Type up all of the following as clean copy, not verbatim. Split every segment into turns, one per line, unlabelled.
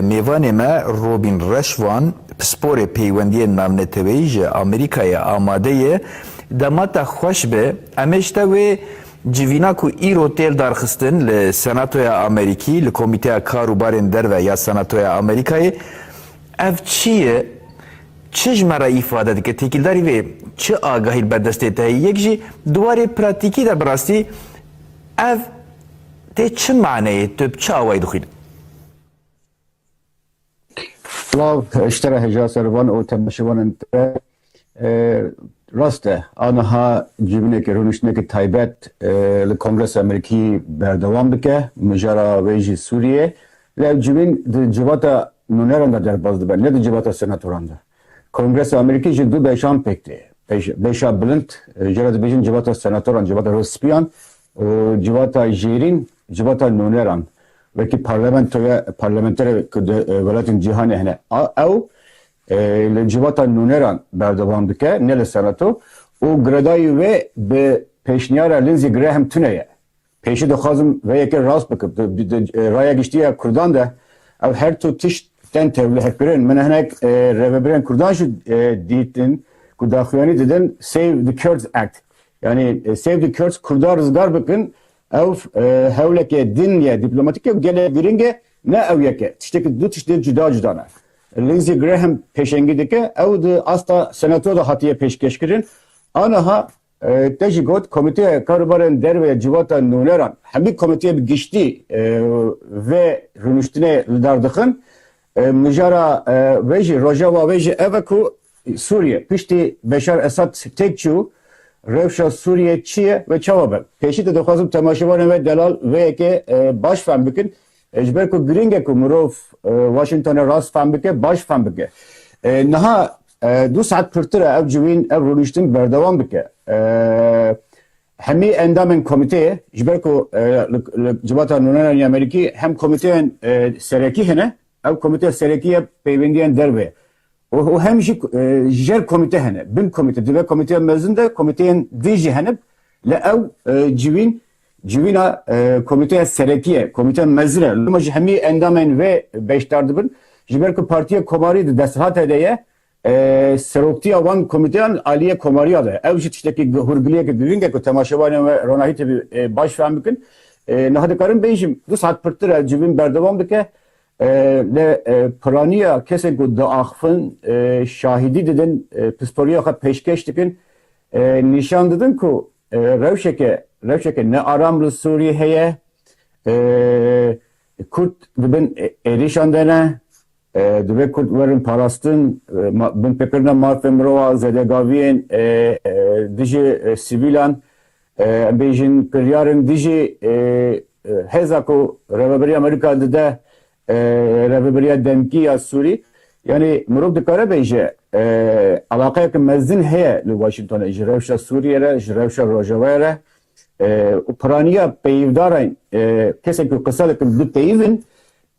میوان ما روبین رشوان پسپور پیوندی نامنتوی ج آمریکای آماده دمات خوش به امشته و جوینا کو ایرو تیل درخستن ل سناتوی آمریکی ل کمیته کاروبارن در و یا سناتوی آمریکای اف چیه چه مرا ifade که تکیلداری و چه آگاهی بدسته تا یک جی دواره پراتیکی در براستی اف ته چه معنی تو چه آوای دخیل
الله اشترى هجاء سربان او تمشوان انت راسته آنها جیبونه که رونشنه که تایبت لکنگرس امریکی بردوام بکه مجارا ویجی سوریه لی جیبین جواتا نونران در باز دبن نه جواتا سناتوران در کنگرس امریکی جی دو بیشان پکته بیشا بلند جراد بیشن جواتا سناتوران جواتا رسپیان جواتا جیرین جواتا نونران وکی پارلمنتر ولایت جهانی هنه او لجواتا نونران بردوام بکه نه لسناتو او گردایی و به پیشنیار لینزی گراهم تونه پیشی دخوازم و یکی راست بکب رای گشتی کردان ده او هر تو تشت تن تبله هکرین من هنک روبرین کردان شد دیتن که داخویانی دیدن Save the Kurds Act yani Save the Kurds Kurdar rızgar bıkın ev hevleke dinye diplomatik gele giringe ne ev yeke tişteki du tişteki cüda ne Lindsey Graham peşengideki ev de asta senato da hatiye peşkeşkirin anaha tejigot komite karubarın derve civata nuneran hemi komiteye bir geçti ve rünüştüne lidardıkın müjara veji rojava veji evaku Suriye pişti Beşar Esad tekçu Revşa Suriye çiye ve çavabe peşi de dokhazım temaşavan ve delal ve ke baş fambikin ejber ko gringe ko murov Washington'a rast fambike baş fambike naha 2 saat pırtıra ev civin ev rünüştün berdevam bike hemi endamın komiteye ejber ko civata nunaran Ameriki hem komiteyen sereki hene ev komite serekiye peyvendiyen derve o hem jer komite hene bin komite dive komite mezinde komiteyen diji hene le ev civina komite serekiye komite mezire lumaj hemi endamen ve beştardibin jiberko partiye komari deshat edeye seroktiya van komiteyen aliye komariya da ev jitişteki hurgliye ki divinge ko temaşavane ve ronahite bir baş fahmikin nahadikarın beyjim du saat pırtır civin berdevam bike le praniya kese ku da axfın şahidi dedin psikolojik peşkeş dikin nişan dedin ku revşeke ne aramlı Suriye heye Kurt dibin erişan dene dibe Kurt verin parastın bin peperine marfemrova zedegaviyen diji sivilan bejin kıriyarın diji hezaku revaberi Amerika dede revaberiya demkiya Suri yani murub dikare beje alakaya ki mezzin heye li Washington'a jirevşa Suriye're jirevşa Rojava'ya Upraniya peyivdarayın kese ki kısalıkın du peyivin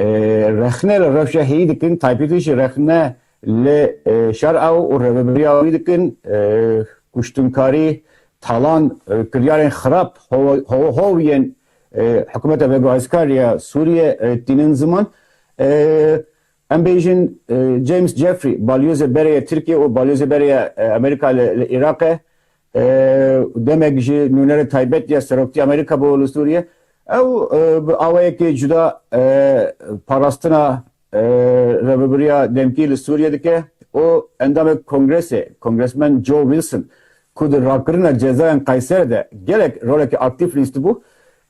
rehne le revşa heyi dikin taipitişi rehne le şar'av u revaberiya dikin kuştunkari talan kiryaren xarap hoviyen hükümete ve askeriya Suriye dinin zaman Ambejin James Jeffrey balyoze bereye Türkiye o balyoze bereye Amerika ile Irak'a demek ki nünere taybet ya serokti Amerika bu Suriye ev avaya ki juda parastına revaberiya demkili Suriye'deki o endame kongresmen Joe Wilson kudur rakırına cezayen Kayseri'de gerek roleki aktif listi bu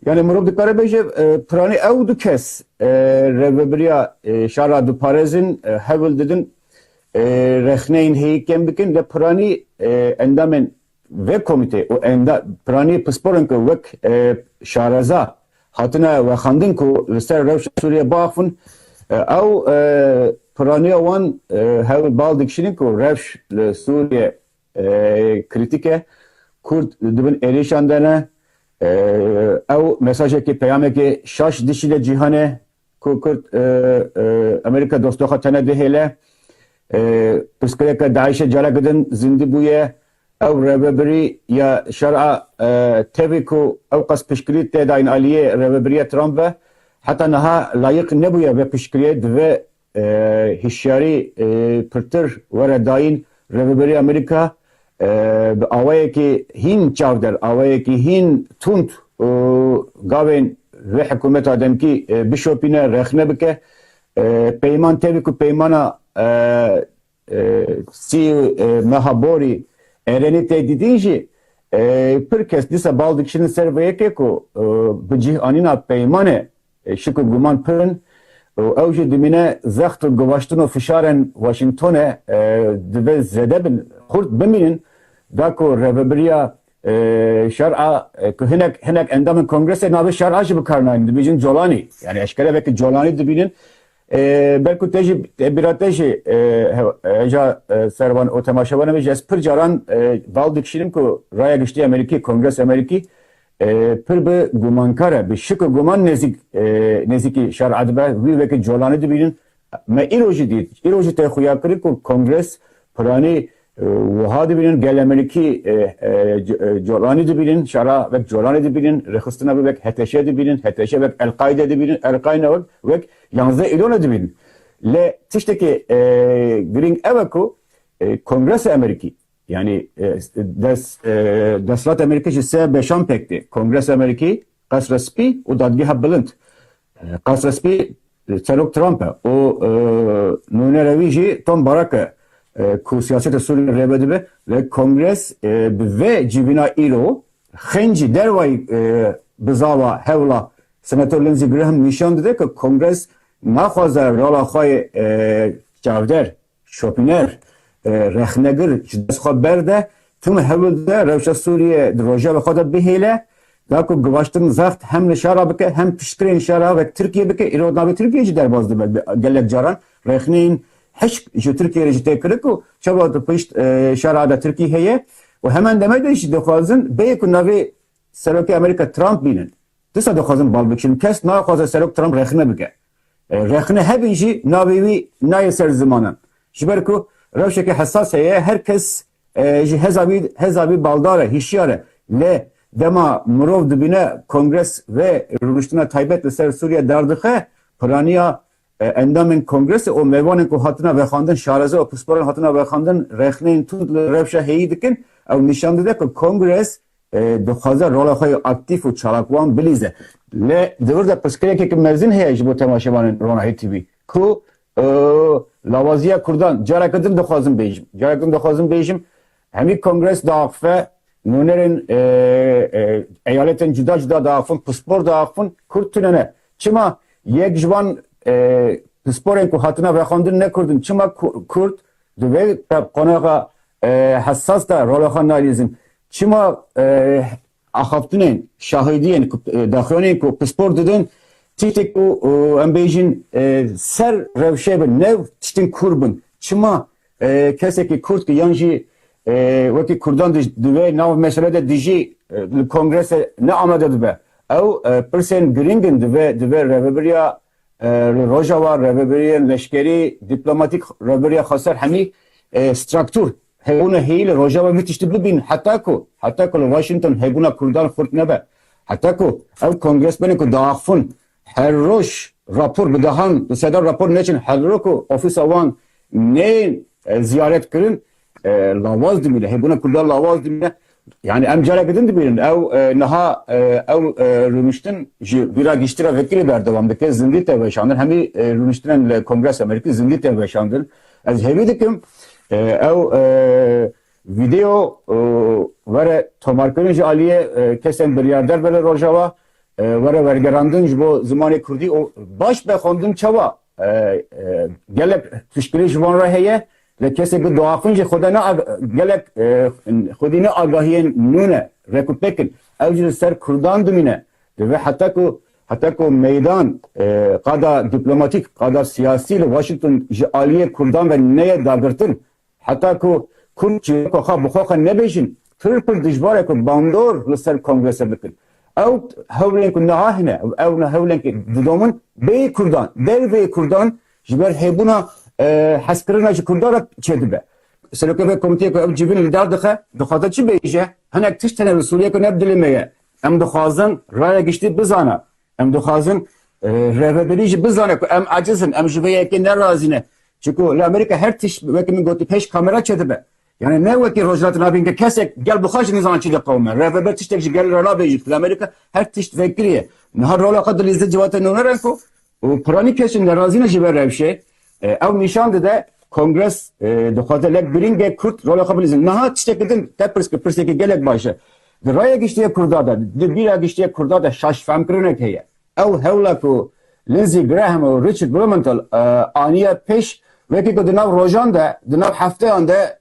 yani murub dikare beje prani ev du kes revaberiya şara du parezin hevel dedin rehneyn heyken bikin de prani endamen ve komite o enda prani pasporun ko vek şaraza hatına ve khandin ko ser revş Suriye bağfın ev prani wan hevel baldik şinin ko revş Suriye kritike Kurd dibin erişan dene ev mesajı ki peyameki şaş dişiyle cihane Kürt Amerika dostoğa tane dehele psikolojik daişe jalakadın zindi buye ev revaberi ya şar'a teviku ev qas pişkilit te dain aliye revaberiya Trump ve hatta naha layık ne buya ve pişkiriye ve hişyari pırtır ve dain Revberi Amerika avaya ki hin çavder, avaya ki hin tunt gaven ve hükümet adem ki bişopine rehne bike peyman tebi ku peymana si mehabori ereni tehdidinci pır kes disa baldık şimdi serveye ke ku bicih anina peymane şıkı guman pırın Evji dimine zahtı gıvaştını fişaren Washington'e dibe zedebin kurt biminin dako Revberiya şar'a hinek endamın kongrese nabi şar'a jibi karnayın dibicin Jolani yani eşkere belki Jolani dibinin belki teji birateji eja servan o temaşavanı ve jespir jaran baldık şirin ku raya geçti Ameriki Kongres Ameriki pır bir gumankara bir şıkı guman neziki şar'ad be ve ki Jolani dibinin me iroji değil iroji te khuyakri ku kongres prani وها دبیرن گل امریکی جولانی دبیرن شرا و جولانی دبیرن رخصتنا بک هتشه دبیرن هتشه بک القاعده دبیرن القاعده و یانزه ایلون دبیرن ل تشتکی گرینگ اوکو کنگرس امریکی yani دستات امریکی جسه beşan pekti kongress امریکی قصر سپی و دادگاه بلند قصر سپی تلوک ترامپ و نونه رویجی تون باراکه ku siyasete Suriye rebedibe ve kongres ve cibina ilo xenci dervay bizava hevla senatör Lindsey Graham nişan dedi ki kongres naxwaza rola xwe çavder şopiner rexnegir cidesxwe berde tüm hevlde revşa Suriye roja ve xwe bihêle da ku gıvaştın zaxt hem nişara bike hem pişkirin şara ve Türkiye bike ilo nabi Türkiye ci derbaz dibe gelek caran rexneyin hiç şu Türkiye'ye ciddi kırık o çaba da pişt şarada Türkiye'ye ve hemen demedi işte dokazın beyku navi Seroki Amerika Trump binin. Disa dokazın balbikşin kes na kaza Serok Trump rehne bike. Rehne hebinci navivi naye ser zamanı. Şiberku revşeki hassas heye herkes hezabi baldare hişyare le dema murov dibine kongres ve rüştüne taybet ser Suriye dardıkhe praniya endamın kongresi o mevanın ko hatına ve xandın şaraze o pusporun hatına ve xandın rexneyn tut revşa heyi dikin ev nişandı de ki kongres dokhaza rola xwe aktif u çalakwan bilize le devir de pskirek ki mezin heye bu temaşavanın Rona TV ku lavaziya kurdan carakadın dokhazın bejim hemi kongres dağıfe nunerin eyaletin cida dağıfın puspor dağıfın kurtunene çima yek jvan sporun ku hatına ve xandın ne kurdun çima kurt ve konağa hassas da rolaxan analizin çima axaftının şahidiyen daxiyonên ku spor dedin tiştek ku embejin ser revşe ne tiştin kurbun çima keseki kurt ki yanji veki kurdan ve nav meselede diji kongrese ne amade be ev persen gringen ve Revberiya Rojava, Revberiya leşkeri, diplomatik Revberiya xasar hemi struktür. Hebuna heyli Rojava bitişti bibin hatta ku Washington hebuna kurdan fırt nebe. Hatta ku ev kongresmeni ku dağfun her roş rapor bidahan sedar rapor neçin her roku ofis avan ne ziyaret kırın lavaz dimile hebuna kurdan lavaz dimile yani emcara gidin dibirin ev naha ev rümüştün vira giştira vekili berdevamdaki zindi teveşandır hemi rümüştünen kongres Amerika zindi teveşandır ez hevi dikim ev video vere tomarkırınca aliye kesen bir yerder böyle rojava vere vergerandınca bu zamanı kurdi o baş bekondun çava gelek fişkili jvanra heye ve kese bir doğafınca Khudana gelek Khudine agahiyen nune rekupekin evcil ser kurdan dumine ve hatta ku meydan kada diplomatik kada siyasi Washington aliye kurdan ve neye dagırtın hatta ku kurçi ko ha bu ha ne bejin tırpır dijbare ku bandor ser kongrese bikin ev havlen ku nahne ev havlen ki dudomun bey kurdan derve kurdan jiber hebuna haskırına kurdarak çedibe. Selokebe komiteye ko ev cibin lidar dıxa çi beyje hanek tiş tane Suriye ko nebdilemeye em dıxazın raya geçti bizana em dıxazın revberi ji bizane ku em acizin em ji veyekê nerazîne. Çünkü Amerika her tiş wekî min gotî pêş kamera çedibe. Yani ne wekî rojhilatê nabîn ke kesek gel bixwe ji nîzan çi diqewme. Revber tiştek ji gel rabêjî. Amerika her tiş vekiriye. Niha rola qed dilîzê civatê nûneran ku û piranî kesên nerazîne ji ber rewşê ew nîşan dide Kongres dixwaze lek biringê Kurd rola xwe bilîzin. Niha tiştekî din te pirsekî gelek baş e. Di raya giştiye Kurda da, di bîra giştiye Kurda da şaşfemkirinek heye. Ew hewla ku Lindsey Graham û Richard Blumenthal aniye pêş wekî ku di nav rojan de, di nav hefteyan de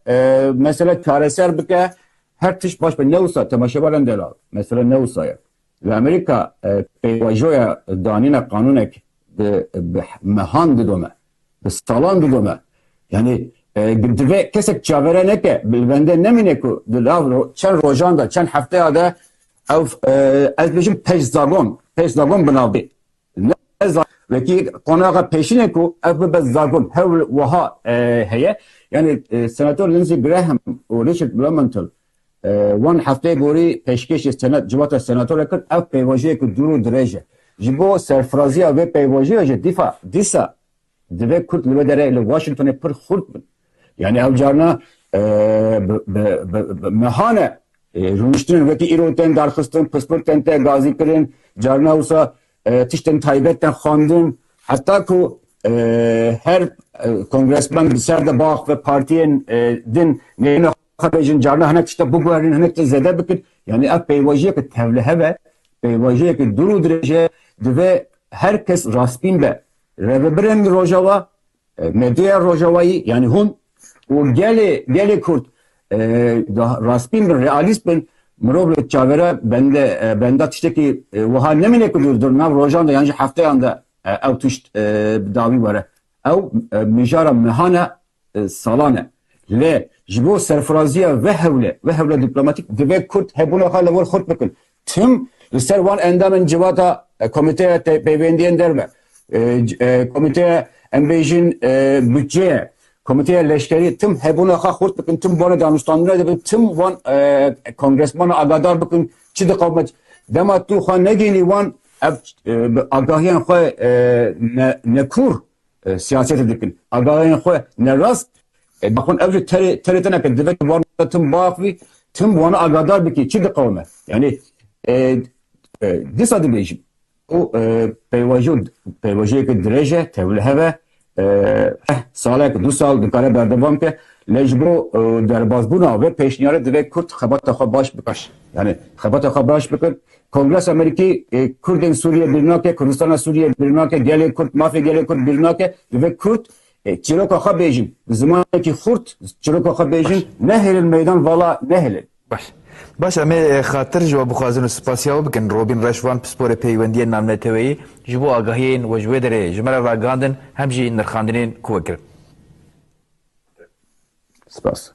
mesela çareser bike her tiş baş be ne wisa temaşebaran dela. Mesela ne wisaya. Li Amerika peyvajoya danîna kanûnek bi mehan didome, bi salan didome. Yani divê kesek çavere neke bende nemine ku di nav çend rojan da çend hefteya de ew ez bêjim pêş zagon binavê. Vekî konağa peşine ku ev bibe zagon hewl wiha heye. Yani Senatör Lindsey Graham û Richard Blumenthal wan hefteyê gorî pêşkêşê civata senatörê kir ev peyvajiyê ku dûr û dirêj e. Ji bo serfiraziya vê peyvajiyê jî dîsa divê Kurd li vê derê li Washingtonê pir xurt bin. Yani ev carna mehane rûniştirin vekî îro tên darxistin, pispir tên te gazî kirin, carna wisa tiştên taybetten xwandin, heta ku her kongresmen bi ser de bax ve partiyên din neyne xebêjin carna hinek tişte biguherin, hinek te zede bikin. Yani ev peyvajiyekî tevli hebe, peyvajiyekî dûr û dirêje divê herkes rastbîn be. Revebirên Rojava, medyaya Rojavayî yani hûn û gelê Kurd rastbîn bin, realîst bin. Mirov li çavere benda tiştekî wiha nemîne ku dur nav rojan da yani hefteyan da ew tişt davî were. Ew mijara mehane salan e. Lê ji bo serfiraziya ve hewle diplomatik divê Kurd hebûna xwe li wir xurt bikin. Tim li ser wan endamên civata komîteya peyvendiyên derve, komîteya em bêjin bütçeye, komîteya leşkerî tim hebûna xwe xurt bikin, tim wana danûstandina dibin, tim wan kongresmana agadar bikin çi diqewme. Dema tu xwe negînî wan ev agahiyan xwe nekur siyasetê dikin. Agahiyan xwe nerast baxın ev jî terê te nekin. Divê wan tim baxivî, tim wana agadar bikî çi diqewme. Yani dîsa dibêjim û peyvajiyekî dirêj e, tevli hebe salek du sal dikare berdevam ke lê ji bo derbasbûna ve pêşniyarê divê Kurd xebata xwe baş bikaş. Yani xebata xwe baş bikin. Kongres Amerîkî Kurdên Sûriye bir nake, Kurdistana Sûriye bir nake, gelê Kurd, mafê gelê Kurd bir nake. Divê Kurd çîroka xwe bêjin. Zimanekî xurt çîroka xwe bêjin nehêlin meydan vala nehêlin.
باش ئەمێ خاتر ji we bixwazin û spasiya bikin Robîn Reşvan pisporê peywendiyên navneteweyî ji bo agahiyên we ji wê derê ji me re ragandin hem jî nirxandinên ku vekirin.
Spas.